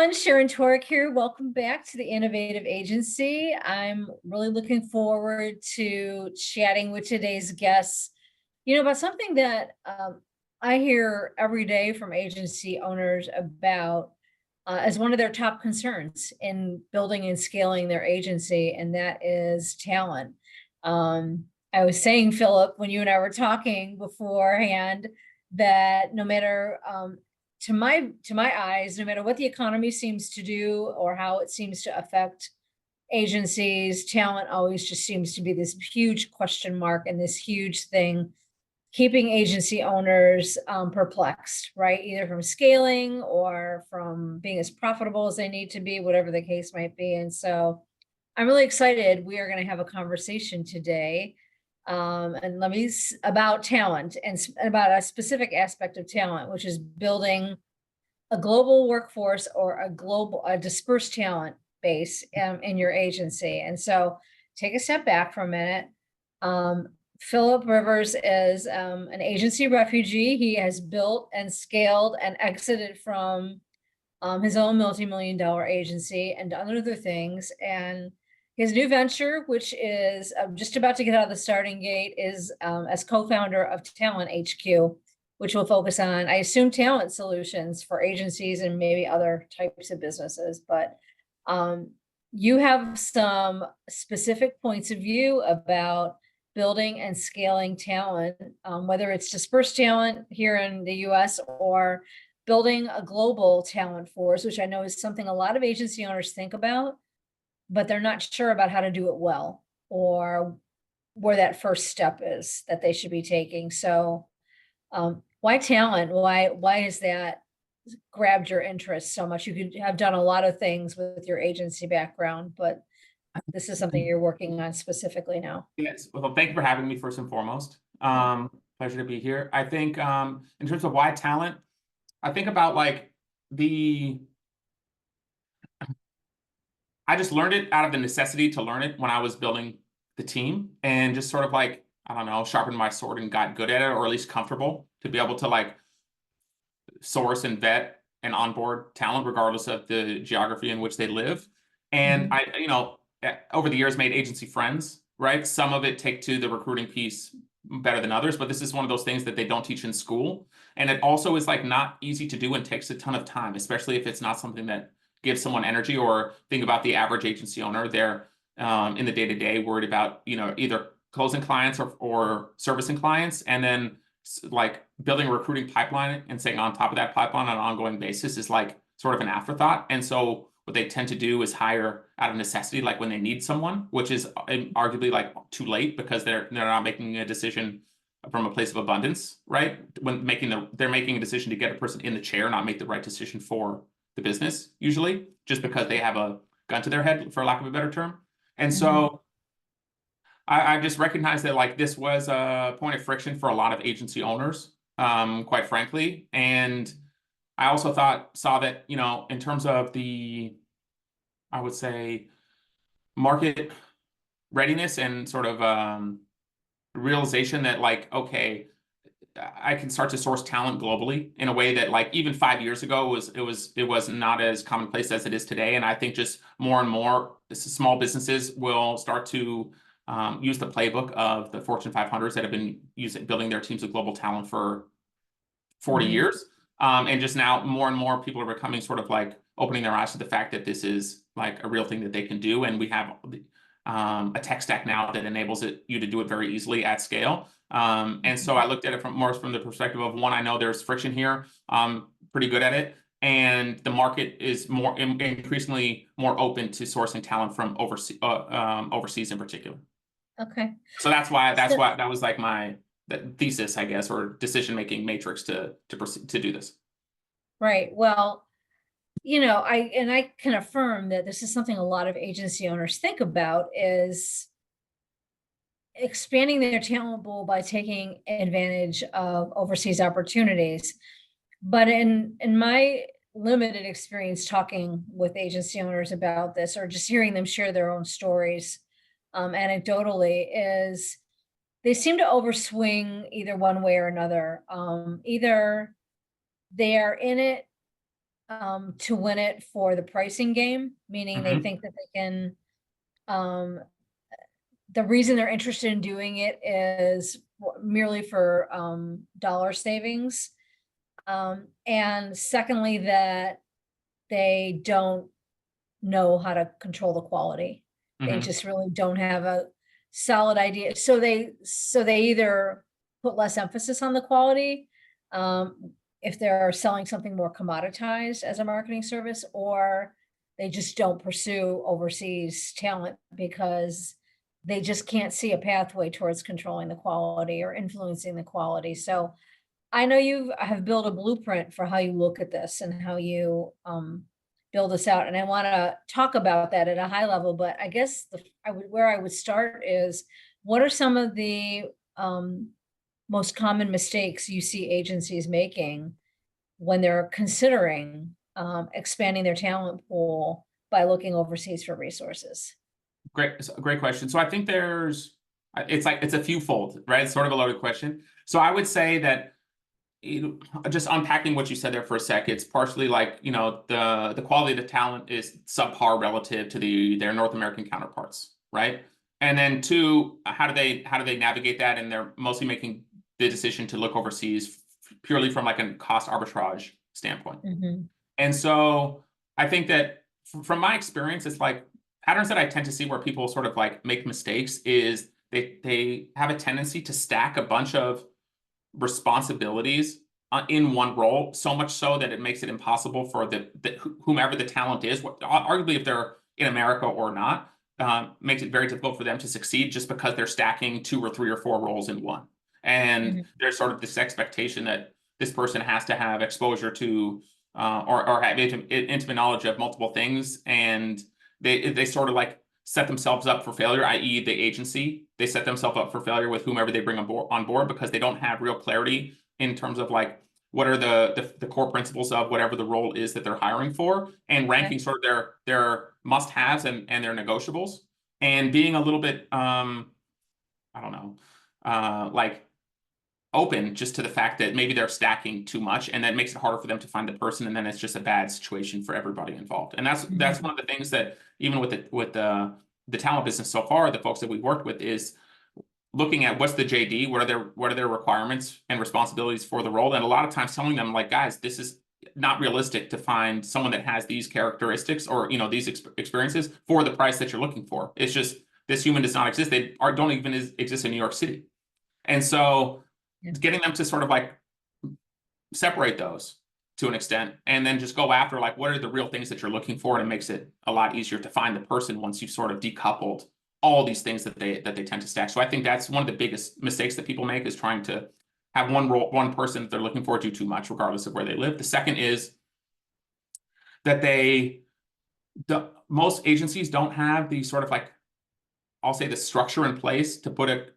everyone, Sharon Toerek here. Welcome back to the Innovative Agency. I'm really looking forward to chatting with today's guests, about something that I hear every day from agency owners about as one of their top concerns in building and scaling their agency, and that is talent. I was saying, Philip, when you and I were talking beforehand, that no matter to my eyes, no matter what the economy seems to do or how it seems to affect agencies, talent always just seems to be this huge question mark and this huge thing keeping agency owners perplexed, right? Either from scaling or from being as profitable as they need to be, whatever the case might be. And so I'm really excited. We are going to have a conversation today and about talent and about a specific aspect of talent, which is building a global workforce or a dispersed talent base in your agency. And so take a step back for a minute. Phillip Rivers is an agency refugee. He has built and scaled and exited from his own multi-million-dollar agency and done other things. And his new venture, which is just about to get out of the starting gate, is as co-founder of Talent HQ, which will focus on, I assume, talent solutions for agencies and maybe other types of businesses. But you have some specific points of view about building and scaling talent, whether it's dispersed talent here in the US or building a global talent force, which I know is something a lot of agency owners think about, but they're not sure about how to do it well or where that first step is that they should be taking. So why talent? Why has that grabbed your interest so much? You could have done a lot of things with your agency background, but this is something you're working on specifically now. Yes. Well, thank you for having me first and foremost. Pleasure to be here. I think in terms of why talent, I think about I just learned it out of the necessity to learn it when I was building the team and just sort of I don't know, sharpened my sword and got good at it, or at least comfortable to be able to source and vet and onboard talent regardless of the geography in which they live. And I, over the years made agency friends, right? Some of it take to the recruiting piece better than others, but this is one of those things that they don't teach in school. And it also is not easy to do and takes a ton of time, especially if it's not something that gives someone energy. Or think about the average agency owner. They're in the day-to-day worried about, either closing clients or servicing clients. And then building a recruiting pipeline and staying on top of that pipeline on an ongoing basis is sort of an afterthought. And so what they tend to do is hire out of necessity, when they need someone, which is arguably too late because they're not making a decision from a place of abundance, right? When they're making a decision to get a person in the chair, not make the right decision for the business, usually, just because they have a gun to their head, for lack of a better term. And so I just recognized that this was a point of friction for a lot of agency owners, quite frankly. And I also saw that, in terms of I would say, market readiness and sort of realization that okay, I can start to source talent globally in a way that even 5 years ago it was not as commonplace as it is today. And I think just more and more small businesses will start to use the playbook of the Fortune 500s that have been building their teams of global talent for 40 years. And just now more and more people are becoming sort of opening their eyes to the fact that this is a real thing that they can do. And we have a tech stack now that enables you to do it very easily at scale. And so I looked at it more from the perspective of, one, I know there's friction here, pretty good at it. And the market is increasingly more open to sourcing talent from overseas in particular. Okay. So that was my thesis, I guess, or decision-making matrix to do this. Right. Well, I can affirm that this is something a lot of agency owners think about, is expanding their talent pool by taking advantage of overseas opportunities. But in my limited experience talking with agency owners about this, or just hearing them share their own stories anecdotally, is they seem to overswing either one way or another. Either they are in it to win it for the pricing game, meaning they Mhm. think that they can, um, the reason they're interested in doing it is merely for dollar savings. And secondly, that they don't know how to control the quality. They Mhm. just really don't have a solid idea. So they either put less emphasis on the quality, if they're selling something more commoditized as a marketing service, or they just don't pursue overseas talent because they just can't see a pathway towards controlling the quality or influencing the quality. So I know you have built a blueprint for how you look at this and how you build this out, and I want to talk about that at a high level. But I guess where I would start is, what are some of the um, most common mistakes you see agencies making when they're considering expanding their talent pool by looking overseas for resources? Great, it's a great question. So I think it's a few fold, right? It's sort of a loaded question. So I would say that, just unpacking what you said there for a sec, it's partially like, the quality of the talent is subpar relative to their North American counterparts, right? And then two, how do they navigate that? And they're mostly making the decision to look overseas purely from like a cost arbitrage standpoint. Mhm. And so I think that from my experience, it's like patterns that I tend to see where people sort of like make mistakes is they have a tendency to stack a bunch of responsibilities in one role, so much so that it makes it impossible for whomever the talent is, arguably if they're in America or not, makes it very difficult for them to succeed just because they're stacking 2 or 3 or 4 roles in one. And Mhm. there's sort of this expectation that this person has to have exposure to or have intimate knowledge of multiple things, and they sort of like set themselves up for failure, i.e. the agency. They set themselves up for failure with whomever they bring on board because they don't have real clarity in terms of like what are the core principles of whatever the role is that they're hiring for, and Okay. ranking sort of their must-haves and their negotiables, and being a little bit I don't know, like open just to the fact that maybe they're stacking too much, and that makes it harder for them to find the person, and then it's just a bad situation for everybody involved. And that's Mhm. one of the things that even with the talent business so far, the folks that we've worked with is looking at what's the JD, what are their requirements and responsibilities for the role, and a lot of times telling them like, guys, this is not realistic to find someone that has these characteristics or these experiences for the price that you're looking for. It's just this human does not exist. They don't even exist in New York City. And so Yeah. getting them to sort of like separate those to an extent and then just go after like what are the real things that you're looking for, and it makes it a lot easier to find the person once you've sort of decoupled all these things that they tend to stack. So I think that's one of the biggest mistakes that people make, is trying to have one person that they're looking for too much regardless of where they live. The second is that most agencies don't have the sort of like, I'll say, the structure in place to put a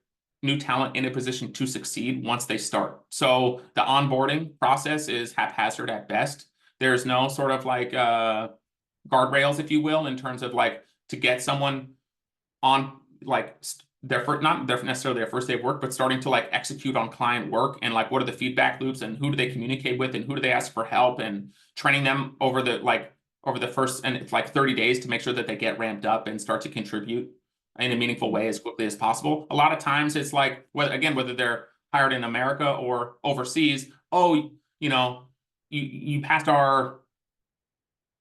new talent in a position to succeed once they start. So the onboarding process is haphazard at best. There's no sort of like guardrails, if you will, in terms of like to get someone on like their first, not necessarily their first day of work, but starting to like execute on client work, and like what are the feedback loops, and who do they communicate with, and who do they ask for help, and training them over the first, and it's like 30 days to make sure that they get ramped up and start to contribute in a meaningful way as quickly as possible. A lot of times it's like, whether they're hired in America or overseas, oh, you passed our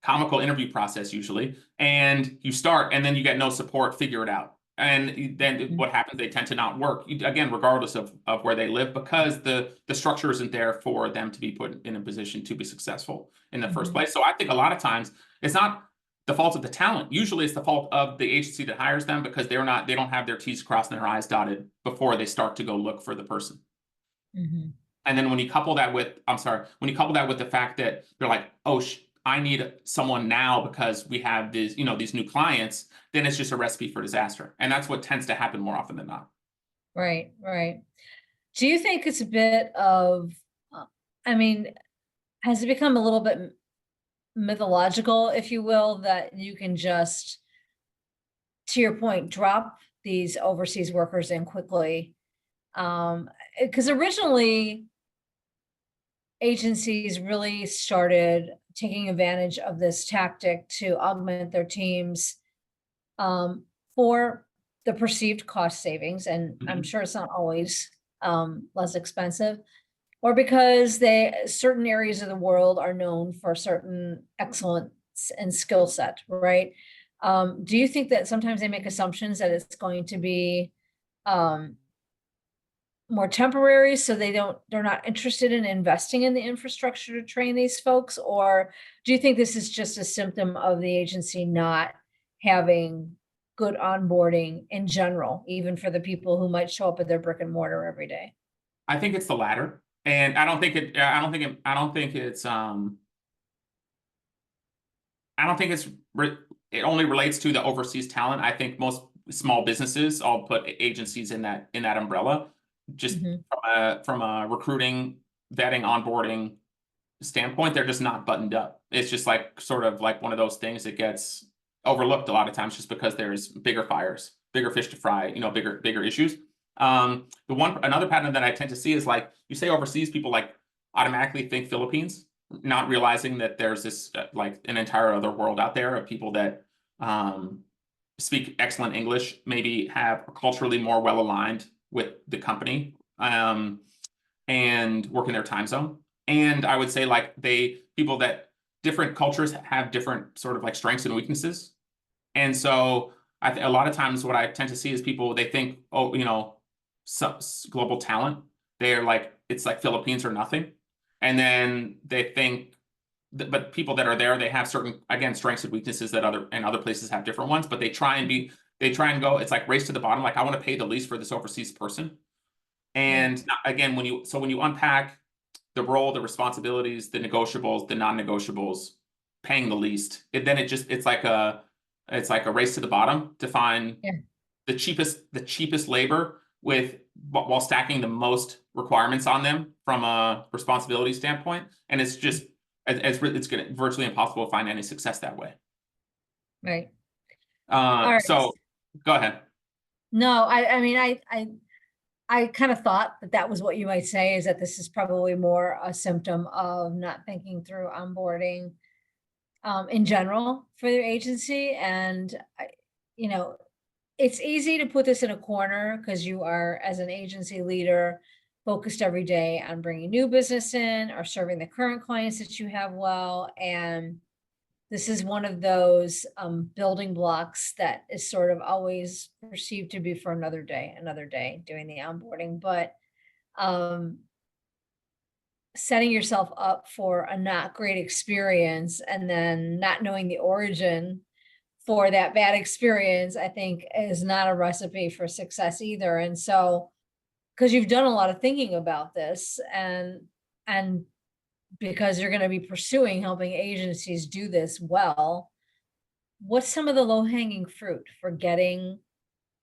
comical interview process usually, and you start and then you get no support, figure it out. And then Mhm. what happens, they tend to not work, again, regardless of where they live, because the structure isn't there for them to be put in a position to be successful in the first Mhm. place. So I think a lot of times it's not the fault of the talent. Usually it's the fault of the agency that hires them, because they don't have their T's crossed and their I's dotted before they start to go look for the person. Mhm. And then when you couple that with, I'm sorry, when you couple that with the fact that they're like, oh, I need someone now because we have these new clients, then it's just a recipe for disaster. And that's what tends to happen more often than not. Right, right. Do you think it's a bit of, uh, I mean, has it become a little bit mythological, if you will, that you can just, to your point, drop these overseas workers in quickly? Because originally agencies really started taking advantage of this tactic to augment their teams for the perceived cost savings, and I'm Mhm. sure it's not always less expensive, or because certain areas of the world are known for certain excellence and skill set, right? Do you think that sometimes they make assumptions that it's going to be um, more temporary, so they're not interested in investing in the infrastructure to train these folks? Or do you think this is just a symptom of the agency not having good onboarding in general, even for the people who might show up at their brick and mortar every day? I think it's the latter, and I don't think it. I don't think it. I don't think it's. I don't think it only relates to the overseas talent. I think most small businesses all put agencies in that umbrella, just Mhm. from a recruiting, vetting, onboarding standpoint. They're just not buttoned up. It's just like sort of like one of those things that gets overlooked a lot of times just because there's bigger fires, bigger fish to fry, bigger issues. Another pattern that I tend to see is like you say overseas, people like automatically think Philippines, not realizing that there's this like an entire other world out there of people that speak excellent English, maybe have culturally more well aligned with the company, and work in their time zone. And I would say like people that different cultures have different sort of like strengths and weaknesses. And so a lot of times what I tend to see is people, they think, oh, global talent, they're like, it's like Philippines or nothing. And then they think, but people that are there, they have certain, again, strengths and weaknesses that other places have different ones, but they try and go, it's like race to the bottom. Like I want to pay the least for this overseas person. Right, And again, when you unpack the role, the responsibilities, the negotiables, the non-negotiables, paying the least, it's like a race to the bottom to find yeah, the cheapest labor with while stacking the most requirements on them from a responsibility standpoint. And it's just it's gonna virtually impossible to find any success that way. right. All right. So go ahead. No, I mean, I kind of thought that that was what you might say, is that this is probably more a symptom of not thinking through onboarding in general for their agency. And you know, it's easy to put this in a corner because you are, as an agency leader, focused every day on bringing new business in or serving the current clients that you have well. And this is one of those building blocks that is sort of always perceived to be for another day doing the onboarding. But um, setting yourself up for a not great experience and then not knowing the origin for that bad experience, I think is not a recipe for success either. And so, because you've done a lot of thinking about this, and because you're going to be pursuing helping agencies do this well, what's some of the low-hanging fruit for getting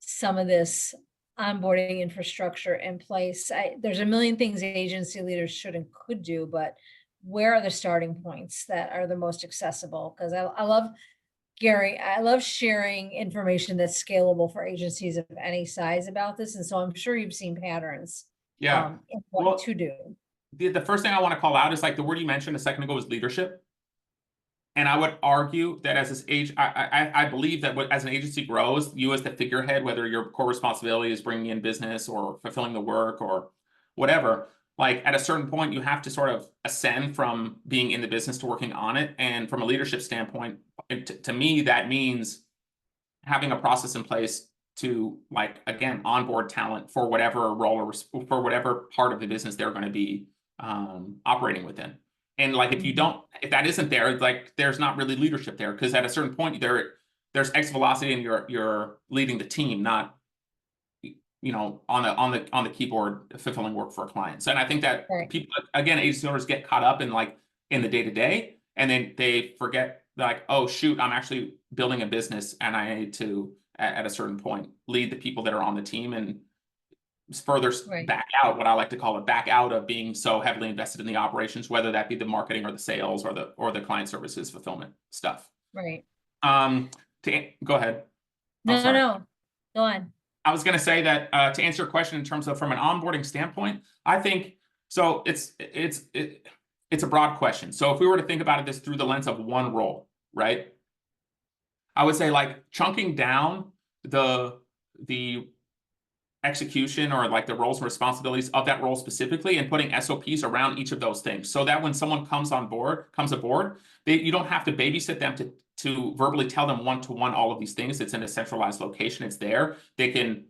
some of this onboarding infrastructure in place? There's a million things agency leaders should and could do, but where are the starting points that are the most accessible? Because I love, Gary, I love sharing information that's scalable for agencies of any size about this. And so I'm sure you've seen patterns Yeah. in what Well, to do. the first thing I want to call out is like the word you mentioned a second ago was leadership. And I would argue that as this age, I believe that as an agency grows, you as the figurehead, whether your core responsibility is bringing in business or fulfilling the work or whatever, like at a certain point, you have to sort of ascend from being in the business to working on it. And from a leadership standpoint, to me, that means having a process in place to, like, again, onboard talent for whatever role or for whatever part of the business they're going to be operating within. And like Mhm. if that isn't there, like there's not really leadership there, because at a certain point there's X velocity and you're leading the team, not on the keyboard fulfilling work for a client. So, and I think that Right. people, again, agency owners get caught up in like in the day to day, and then they forget like, oh shoot, I'm actually building a business, and I need to at a certain point lead the people that are on the team and further Right. back out, what I like to call it, back out of being so heavily invested in the operations, whether that be the marketing or the sales or the client services fulfillment stuff. Right. Um, Go ahead. Oh, No, sorry. no, go on. I was going to say that to answer your question in terms of from an onboarding standpoint, I think so. it's a broad question. So if we were to think about it this through the lens of one role, right? I would say like chunking down the execution or like the roles and responsibilities of that role specifically and putting SOPs around each of those things so that when someone comes aboard, you don't have to babysit them to verbally tell them one-to-one all of these things. It's in a centralized location. It's there. They can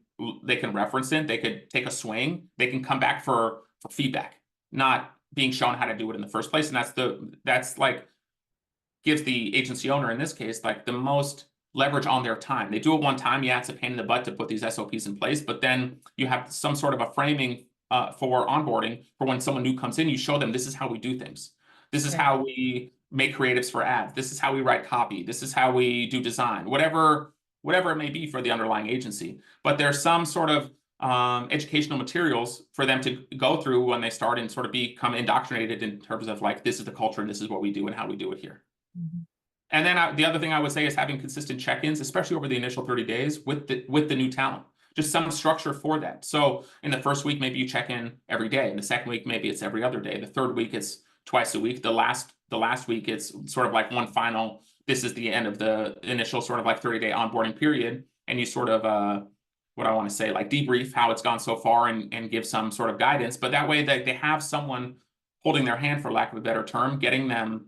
reference it. They could take a swing. They can come back for feedback, not being shown how to do it in the first place. And that's like gives the agency owner in this case like the most leverage on their time. They do it one time. Yeah, it's a pain in the butt to put these SOPs in place, but then you have some sort of a framing for onboarding for when someone new comes in. You show them this is how we do things. This is how we make creatives for ads. This is how we write copy. This is how we do design. Whatever it may be for the underlying agency. But there's some sort of educational materials for them to go through when they start and sort of become indoctrinated in terms of like this is the culture and this is what we do and how we do it here. Mm-hmm. And then the other thing I would say is having consistent check-ins, especially over the initial 30 days with the new talent. Just some structure for that. So in the first week, maybe you check in every day. In the second week, maybe it's every other day. The third week, it's twice a week. The last week, it's sort of like one final, this is the end of the initial sort of like 30-day onboarding period. And you sort of, what I want to say, like debrief how it's gone so far and give some sort of guidance. But that way they have someone holding their hand, for lack of a better term, getting them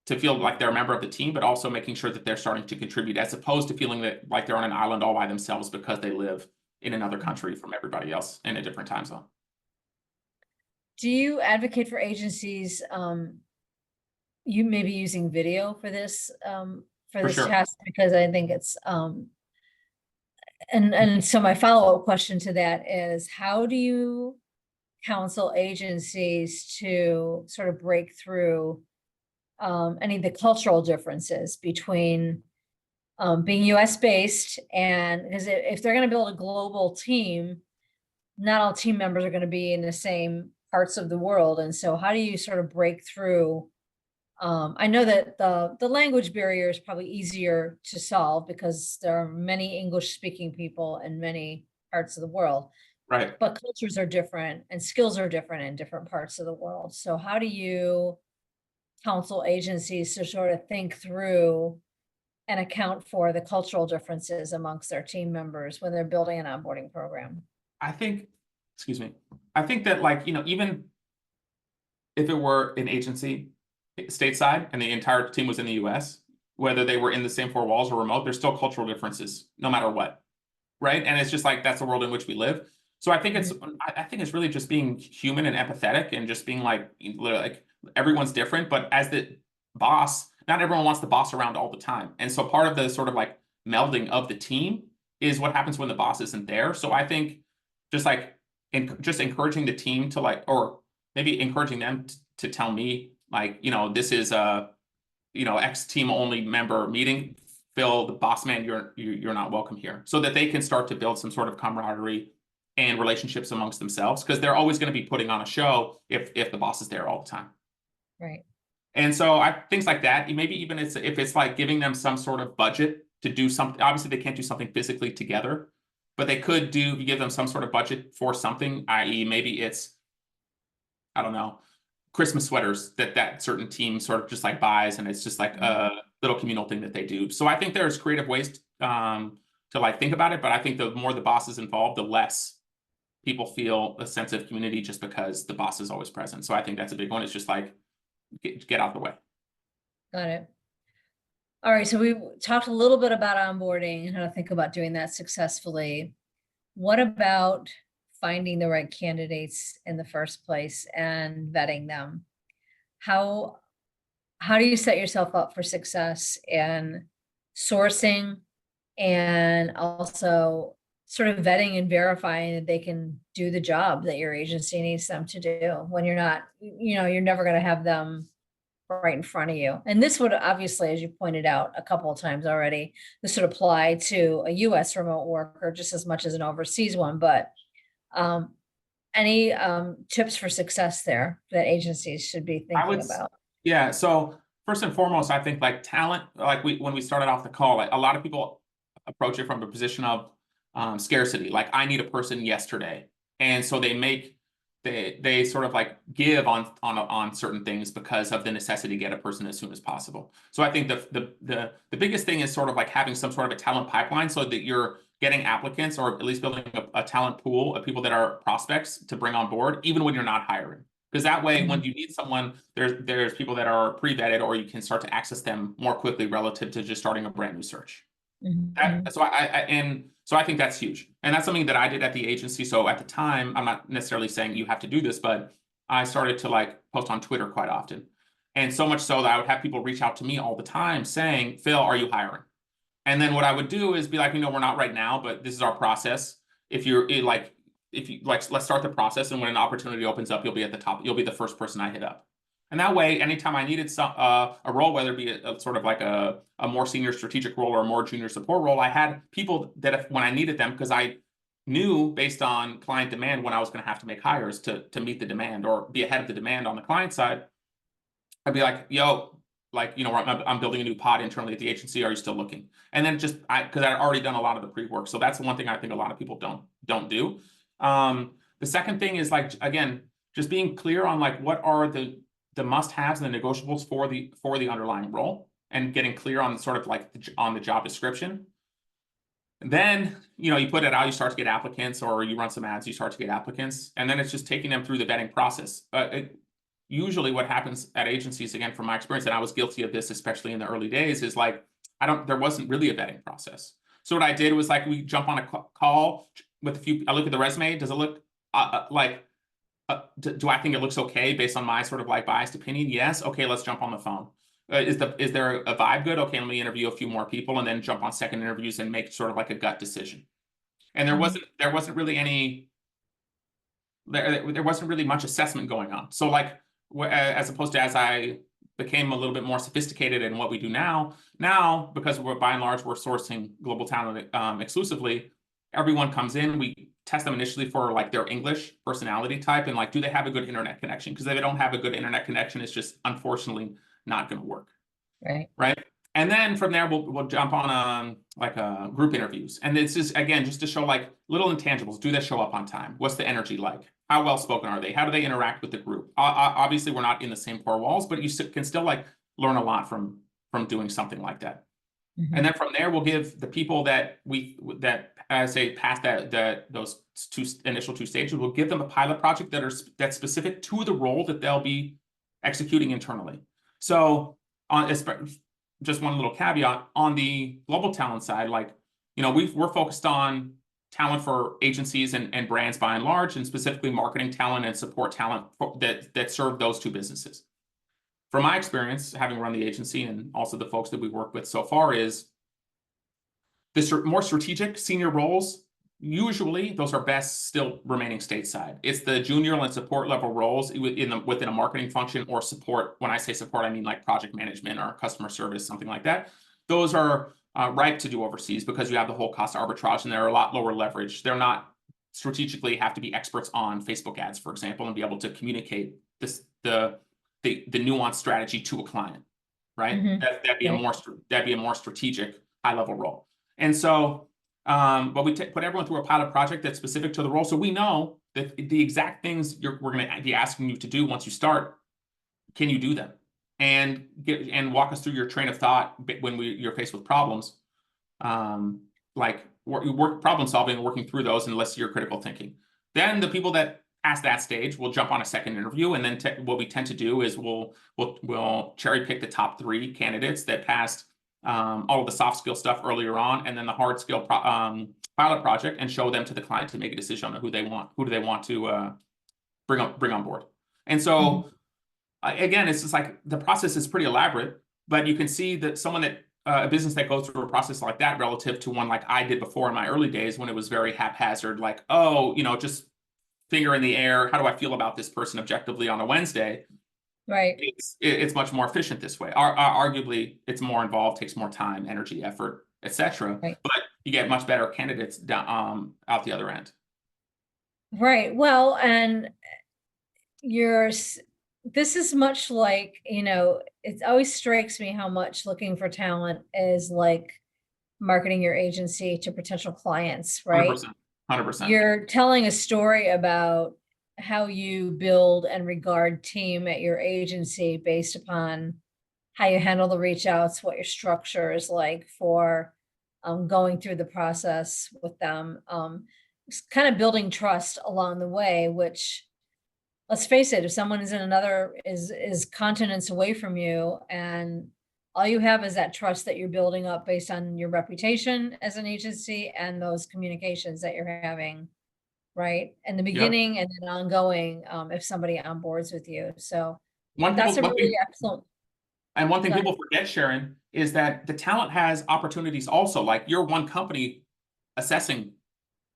to feel like they're a member of the team, but also making sure that they're starting to contribute as opposed to feeling that like they're on an island all by themselves because they live in another country from everybody else in a different time zone. Do you advocate for agencies, you may be using video for this sure. task? Because I think it's, and so my follow-up question to that is, how do you counsel agencies to sort of break through any of the cultural differences between being US based and because if they're going to build a global team, not all team members are going to be in the same parts of the world. And so how do you sort of break through? I know that the language barrier is probably easier to solve because there are many English speaking people in many parts of the world. Right. But cultures are different and skills are different in different parts of the world. So how do you counsel agencies to sort of think through and account for the cultural differences amongst their team members when they're building an onboarding program? I think that like, even if it were an agency stateside and the entire team was in the US, whether they were in the same four walls or remote, there's still cultural differences no matter what. Right. And it's just like, that's the world in which we live. So I think it's really just being human and empathetic and just being like everyone's different, but as the boss, not everyone wants the boss around all the time. And so part of the sort of like melding of the team is what happens when the boss isn't there. So I think just like just encouraging the team to like, or maybe encouraging them to tell me like, this is a, X team only member meeting. Phil, the boss man, you're not welcome here, so that they can start to build some sort of camaraderie and relationships amongst themselves, because they're always going to be putting on a show if the boss is there all the time. Right. And so things like that, maybe even if it's like giving them some sort of budget to do something. Obviously, they can't do something physically together, but they could give them some sort of budget for something, i.e. maybe it's, I don't know, Christmas sweaters that certain team sort of just like buys, and it's just like a little communal thing that they do. So I think there's creative ways to like think about it, but I think the more the boss is involved, the less people feel a sense of community just because the boss is always present. So I think that's a big one. It's just like get out the way. Got it. All right. So we talked a little bit about onboarding and how to think about doing that successfully. What about finding the right candidates in the first place and vetting them? How do you set yourself up for success in sourcing and also sort of vetting and verifying that they can do the job that your agency needs them to do when you're not, you're never going to have them right in front of you? And this would obviously, as you pointed out a couple of times already, this would apply to a US remote worker just as much as an overseas one. But any tips for success there that agencies should be thinking about? Yeah. So first and foremost, I think like talent, like when we started off the call, like a lot of people approach it from a position of scarcity. Like I need a person yesterday. And so they make they sort of like give on certain things because of the necessity to get a person as soon as possible. So I think the biggest thing is sort of like having some sort of a talent pipeline so that you're getting applicants, or at least building a talent pool of people that are prospects to bring on board, even when you're not hiring. Because that way, when you need someone, there's people that are pre-vetted, or you can start to access them more quickly relative to just starting a brand new search. So I think that's huge. And that's something that I did at the agency. So at the time, I'm not necessarily saying you have to do this, but I started to like post on Twitter quite often. And so much so that I would have people reach out to me all the time saying, Phil, are you hiring? And then what I would do is be like, we're not right now, but this is our process. If you like, let's start the process. And when an opportunity opens up, you'll be at the top. You'll be the first person I hit up. And that way, anytime I needed a role, whether it be a sort of like a more senior strategic role or a more junior support role, I had people that when I needed them, because I knew based on client demand when I was going to have to make hires to meet the demand or be ahead of the demand on the client side, I'd be like, yo, like, I'm building a new pod internally at the agency. Are you still looking? And then because I'd already done a lot of the pre-work. So that's the one thing I think a lot of people don't do. The second thing is like, again, just being clear on like what are the must-haves and the negotiables for the underlying role, and getting clear on sort of like on the job description. And then, you put it out, you start to get applicants, or you run some ads, you start to get applicants, and then it's just taking them through the vetting process. Usually what happens at agencies, again, from my experience, and I was guilty of this, especially in the early days, is like, there wasn't really a vetting process. So what I did was like, we jump on a call with I look at the resume. Does it look do I think it looks okay based on my sort of like biased opinion? Yes. Okay, let's jump on the phone. Is there a vibe good? Okay, let me interview a few more people and then jump on second interviews and make sort of like a gut decision. And there wasn't really much assessment going on. So like, as opposed to as I became a little bit more sophisticated in what we do now, because by and large, we're sourcing global talent exclusively, everyone comes in, we test them initially for like their English personality type and like, do they have a good internet connection? Because if they don't have a good internet connection, it's just unfortunately not going to work. Right. And then from there, we'll jump on like group interviews. And this is, again, just to show like little intangibles. Do they show up on time? What's the energy like? How well spoken are they? How do they interact with the group? Obviously, we're not in the same four walls, but you can still like learn a lot from doing something like that. And then from there, we'll give the people that say pass those initial two stages, we'll give them a pilot project that's specific to the role that they'll be executing internally. So just one little caveat on the global talent side, like, we're focused on talent for agencies and brands by and large, and specifically marketing talent and support talent that serve those two businesses. From my experience, having run the agency and also the folks that we work with so far, is the more strategic senior roles, usually those are best still remaining stateside. It's the junior and support level roles within a marketing function or support. When I say support, I mean like project management or customer service, something like that. Those are ripe to do overseas because you have the whole cost arbitrage and they're a lot lower leverage. They're not strategically have to be experts on Facebook ads, for example, and be able to communicate the nuanced strategy to a client, right? That'd be a more strategic high level role. And so, but we put everyone through a pilot project that's specific to the role. So we know that the exact things we're going to be asking you to do once you start, can you do them? And walk us through your train of thought when you're faced with problems, like work problem solving and working through those, unless you're critical thinking. Then the people that past that stage, we'll jump on a second interview, and then what we tend to do is we'll cherry pick the top 3 candidates that passed all of the soft skill stuff earlier on, and then the hard skill pilot project, and show them to the client to make a decision on who do they want to bring on board. And so again, it's just like the process is pretty elaborate, but you can see that a business that goes through a process like that relative to one like I did before in my early days, when it was very haphazard, like, just finger in the air, how do I feel about this person objectively on a Wednesday? Right. It's much more efficient this way. Arguably, it's more involved, takes more time, energy, effort, etc. Right. But you get much better candidates out the other end. Right. Well, and this is much like, it always strikes me how much looking for talent is like marketing your agency to potential clients, right? 100%. You're telling a story about how you build and regard team at your agency based upon how you handle the reach outs, what your structure is like for going through the process with them. Kind of building trust along the way, which, let's face it, if someone is in another is continents away from you, and all you have is that trust that you're building up based on your reputation as an agency and those communications that you're having, right? In the Yep. beginning and then ongoing, if somebody onboards with you. So One that's people, a one really thing, excellent. and one thing Go ahead. people forget, Sharon, is that the talent has opportunities also. Like you're one company assessing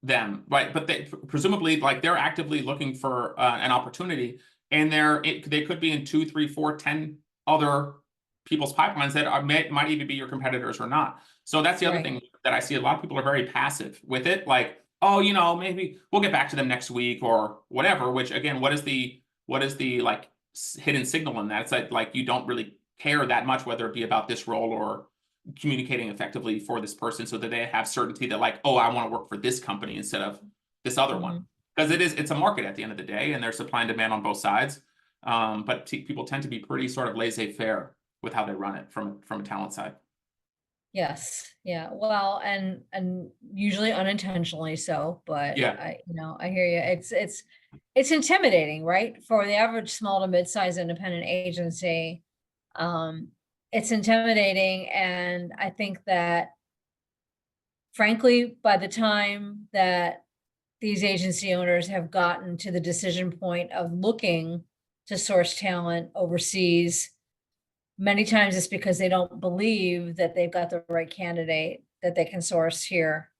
them, right? But they presumably like they're actively looking for an opportunity, and they could be in 2, 3, 4, 10 other people's pipelines that might even be your competitors or not. So that's the other Right. thing that I see. A lot of people are very passive with it, like, oh, maybe we'll get back to them next week or whatever. Which again, what is the like hidden signal in that? It's like you don't really care that much whether it be about this role or communicating effectively for this person so that they have certainty that like, oh, I want to work for this company instead of this other one. Mhm. Because it's a market at the end of the day, and there's supply and demand on both sides. But people tend to be pretty sort of laissez-faire with how they run it from a talent side. Yes. Yeah. Well, and usually unintentionally so, but Yeah. I hear you. It's intimidating, right? For the average small to mid-sized independent agency, um, it's intimidating, and I think that frankly, by the time that these agency owners have gotten to the decision point of looking to source talent overseas, many times it's because they don't believe that they've got the right candidate that they can source here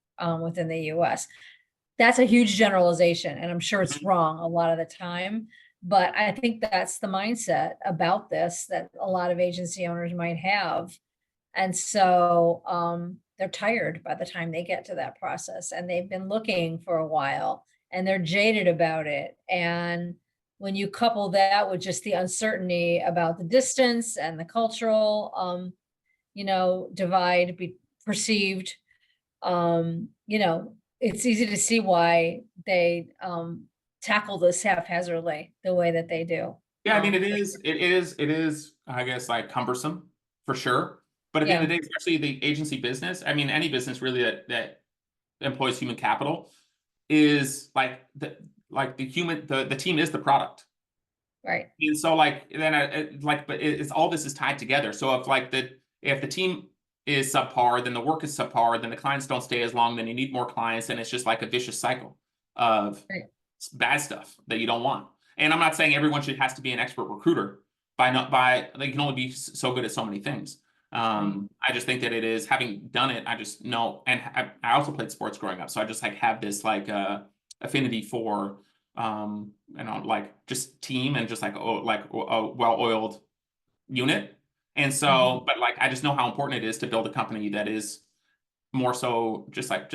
within the US. That's a huge generalization, and I'm sure it's Mhm. wrong a lot of the time. But I think that's the mindset about this that a lot of agency owners might have. And so they're tired by the time they get to that process, and they've been looking for a while, and they're jaded about it. And when you couple that with just the uncertainty about the distance and the cultural, divide perceived, it's easy to see why they tackle this haphazardly the way that they do. Yeah, I mean, it For is, sure. it is, I guess, like cumbersome for sure. But at the end of Yeah, the day, especially the agency business, I mean, any business really that employs human capital is like the human the team is the product. right, And so like then but it's all this is tied together. So if the team is subpar, then the work is subpar, then the clients don't stay as long, then you need more clients, and it's just like a vicious cycle of right. bad stuff that you don't want. And I'm not saying everyone should has to be an expert recruiter by not by they can only be so good at so many things. Right. I just think that it is having done it, I just know, and I also played sports growing up, so I just like have this like affinity for like just team and just like a well-oiled unit. And Mhm. so, but like I just know how important it is to build a company that is more so just like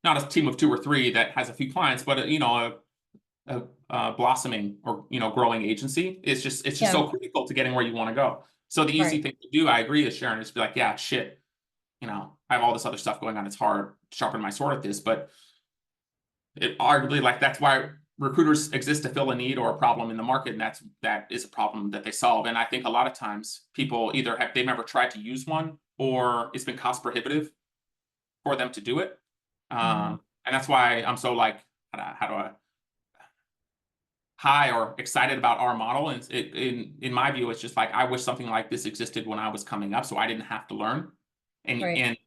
not a team of two or three that has a few clients, but a blossoming or growing agency. It's just Yeah, so critical to getting where you want to go. So the easy right. thing to do, I agree with Sharon, is to be like, yeah, shit, I have all this other stuff going on. It's hard to sharpen my sword at this, but it arguably like that's why recruiters exist, to fill a need or a problem in the market, and that is a problem that they solve. And I think a lot of times people either they've never tried to use one, or it's been cost prohibitive for them to do it. Mhm. And that's why I'm so like how do I high or excited about our model. And in my view, it's just like I wish something like this existed when I was coming up, so I didn't have to learn. And Right. and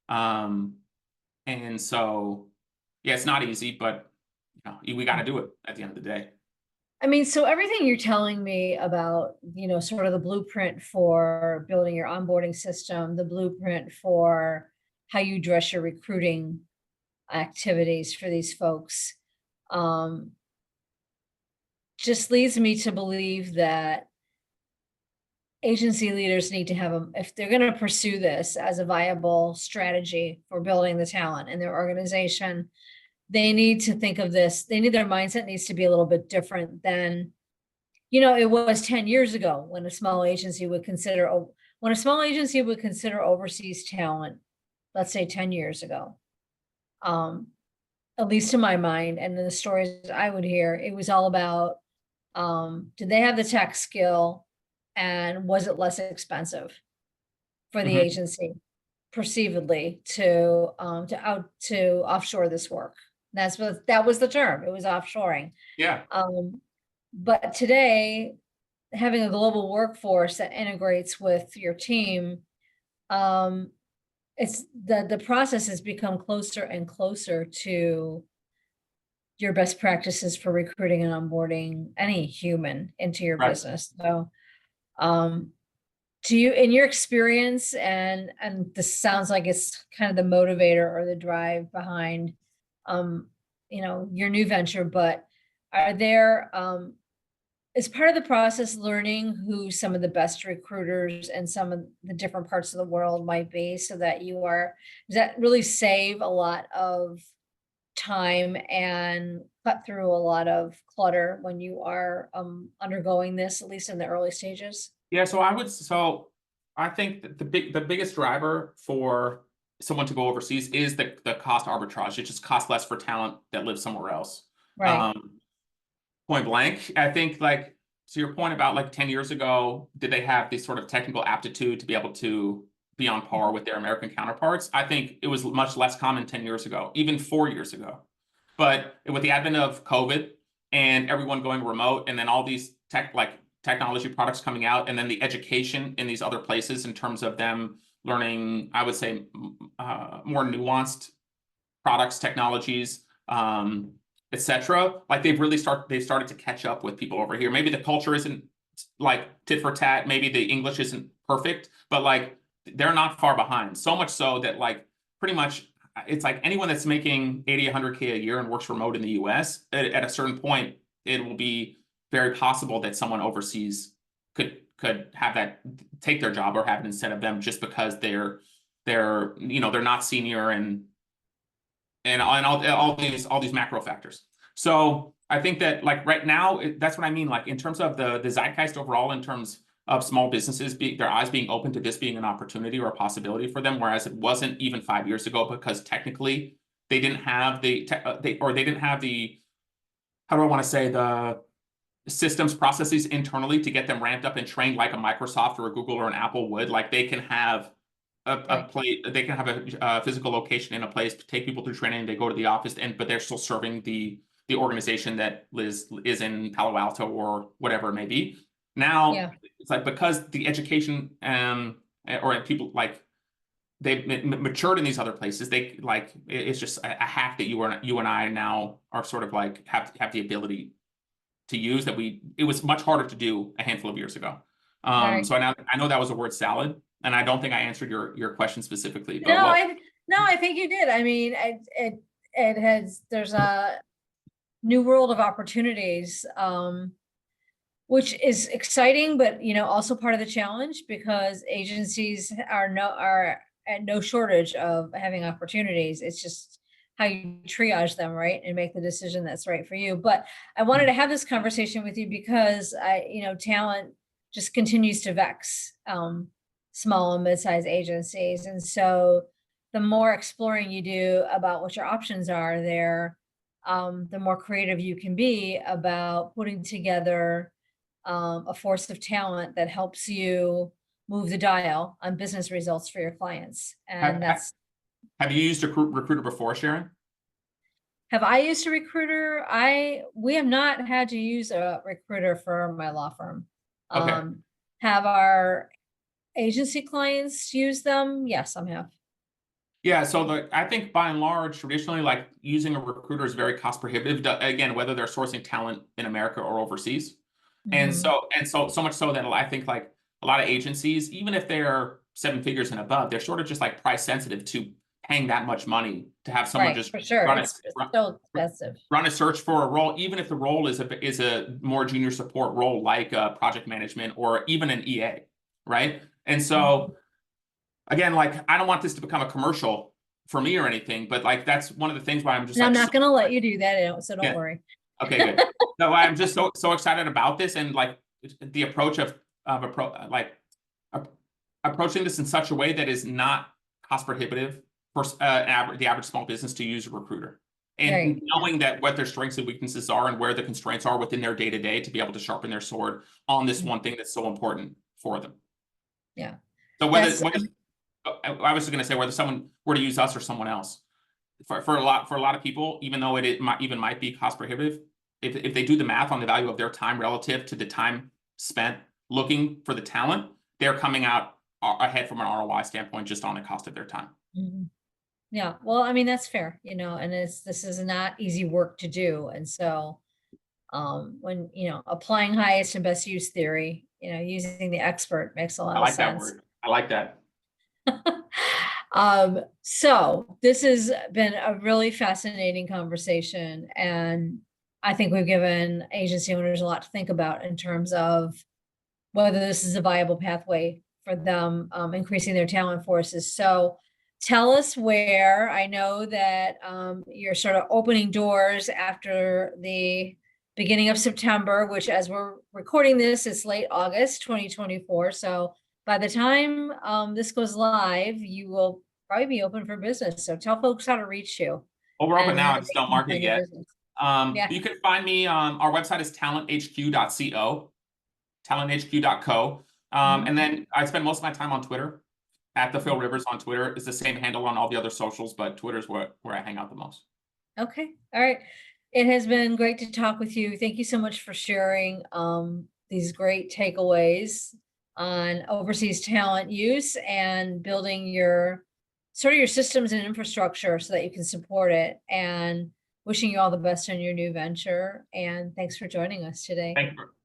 um and so yeah, it's not easy, but we got to do it at the end of the day. I mean, so everything you're telling me about, sort of the blueprint for building your onboarding system, the blueprint for how you dress your recruiting activities for these folks, um, just leads me to believe that agency leaders need to have if they're going to pursue this as a viable strategy for building the talent in their organization, they need to think of this. Their mindset needs to be a little bit different than it was 10 years ago when a small agency would consider overseas talent, let's say 10 years ago. Um, at least to my mind, and in the stories I would hear, it was all about, did they have the tech skill and was it less expensive for the Mhm. agency perceivedly to offshore this work? That was the term. It was offshoring. Yeah, Um, but today, having a global workforce that integrates with your team, um, it's the process has become closer and closer to your best practices for recruiting and onboarding any human into your right. business. So, um, do you, in your experience, and this sounds like it's kind of the motivator or the drive behind, um, your new venture, but are there, is part of the process learning who some of the best recruiters and some of the different parts of the world might be so that does that really save a lot of time and cut through a lot of clutter when you are undergoing this, at least in the early stages? Yeah, so I think that the biggest driver for someone to go overseas is the cost arbitrage. It just costs less for talent that lives somewhere else. Right. Um, Point blank, I think like to your point about like 10 years ago, did they have this sort of technical aptitude to be able to be on par with their American counterparts? I think it was much less common 10 years ago, even 4 years ago. But with the advent of COVID and everyone going remote, and then all these technology products coming out, and then the education in these other places in terms of them learning, I would say, more nuanced products, technologies, etc. Like they've started to catch up with people over here. Maybe the culture isn't like tit for tat. Maybe the English isn't perfect, but like they're not far behind. So much so that like pretty much it's like anyone that's making 80, 100K a year and works remote in the US, at a certain point, it will be very possible that someone overseas could have that take their job or have it instead of them just because they're not senior and all these macro factors. So I think that like right now, that's what I mean. Like in terms of the zeitgeist overall, in terms of small businesses, their eyes being open to this being an opportunity or a possibility for them, whereas it wasn't even 5 years ago because technically they didn't have they didn't have the, how do I want to say, the systems processes internally to get them ramped up and trained like a Microsoft or a Google or an Apple would. Like they can have a Right. place, they can have a physical location in a place to take people through training. They go to the office, but they're still serving the organization that is in Palo Alto or whatever it may be. Now Yeah. it's like because the education or people like they've matured in these other places. They like it's just a hack that you and I now are sort of like have the ability to use that it was much harder to do a handful of years ago. Very. So I know that was a word salad, and I don't think I answered your question specifically, No, but what? I think you did. I mean, there's a new world of opportunities, which is exciting, but also part of the challenge because agencies are at no shortage of having opportunities. It's just how you triage them, right, and make the decision that's right for you. But I wanted to have this conversation with you because talent just continues to vex small and mid-sized agencies, and so the more exploring you do about what your options are there, the more creative you can be about putting together a force of talent that helps you move the dial on business results for your clients. Have, And that's, have you used a recruiter before, Sharon? have I used a recruiter? We have not had to use a recruiter for my law firm. Okay. Um, have our agency clients use them? Yes, some have. Yeah, so I think by and large, traditionally, like using a recruiter is very cost prohibitive. Again, whether they're sourcing talent in America or overseas, and Mhm. so much so that I think like a lot of agencies, even if they're seven figures and above, they're sort of just like price sensitive to paying that much money to have someone Right, just for sure. run it. It's so expensive. Run a search for a role, even if the role is a more junior support role like project management or even an EA, right? And Mhm. so again, like I don't want this to become a commercial for me or anything, but like that's one of the things why I'm just And I'm like not going to let you do that, so don't yeah, worry. okay, good. No, I'm just so excited about this and like the approach of approaching this in such a way that is not cost prohibitive for the average small business to use a recruiter. and Right. knowing that what their strengths and weaknesses are and where the constraints are within their day-to-day to be able to sharpen their sword on this one thing that's so important for them. Yeah. So That's, I was just going to say whether someone were to use us or someone else, for a lot of people, even though it might be cost prohibitive, if they do the math on the value of their time relative to the time spent looking for the talent, they're coming out ahead from an ROI standpoint just on the cost of their time. mhm. Yeah, well, I mean, that's fair, and this is not easy work to do. And so, when, applying highest and best use theory, using the expert makes a lot I of like that sense. word. I like that. So this has been a really fascinating conversation, and I think we've given agency owners a lot to think about in terms of whether this is a viable pathway for them, increasing their talent forces. So tell us where. I know that you're sort of opening doors after the beginning of September, which, as we're recording this, is late August 2024. So by the time this goes live, you will probably be open for business. So tell folks how to reach you Well, we're open and now. how I just they don't can market it find your yet. business. But Yeah. you can find me on our website is talenthq.co, talenthq.co. And then I spend most of my time on Twitter at the Phil Rivers on Twitter. Is the same handle on all the other socials, but Twitter's where I hang out the most. Okay. All right. It has been great to talk with you. Thank you so much for sharing these great takeaways on overseas talent use and building your systems and infrastructure so that you can support it, and wishing you all the best on your new venture. And thanks for joining us today.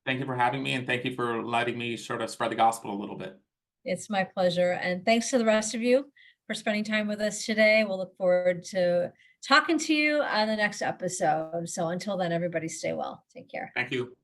Thank you for having me, and thank you for letting me sort of spread the gospel a little bit. It's my pleasure. And thanks to the rest of you for spending time with us today. We'll look forward to talking to you on the next episode. So until then, everybody stay well. Take care. Thank you.